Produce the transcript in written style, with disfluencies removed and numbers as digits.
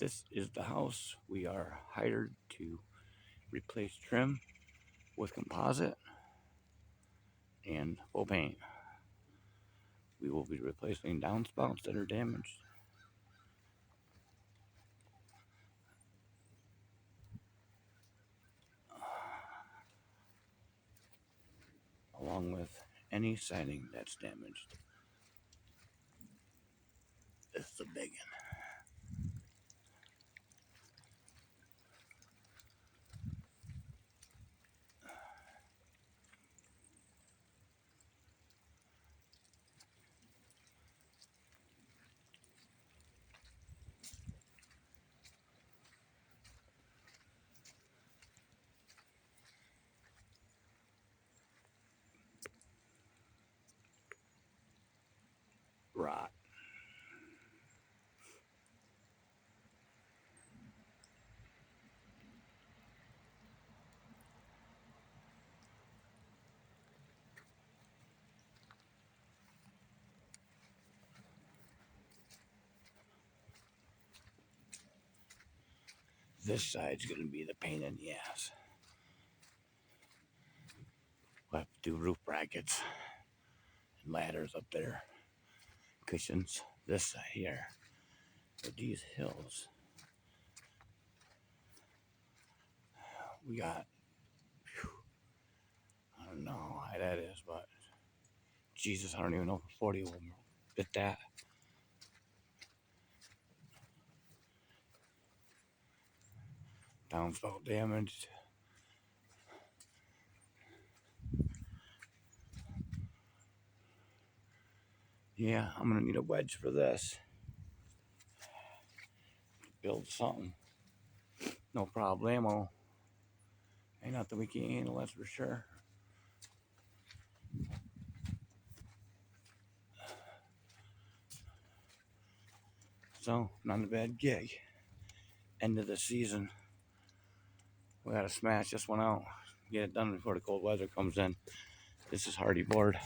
This is the house. We are hired to replace trim with composite and full paint. We will be replacing downspouts that are damaged, along with any siding that's damaged. This is a big one. Rot. This side's gonna be the pain in the ass. We'll have to do roof brackets and ladders up there. Cushions. This side here. With these hills. We got, I don't know how high that is, but Jesus, I don't even know if a 40 will fit that. Downspout damaged. Yeah, I'm gonna need a wedge for this. Build something. No problemo. Ain't nothing we can't handle, that's for sure. So, not a bad gig. End of the season. We gotta smash this one out. Get it done before the cold weather comes in. This is hardy board.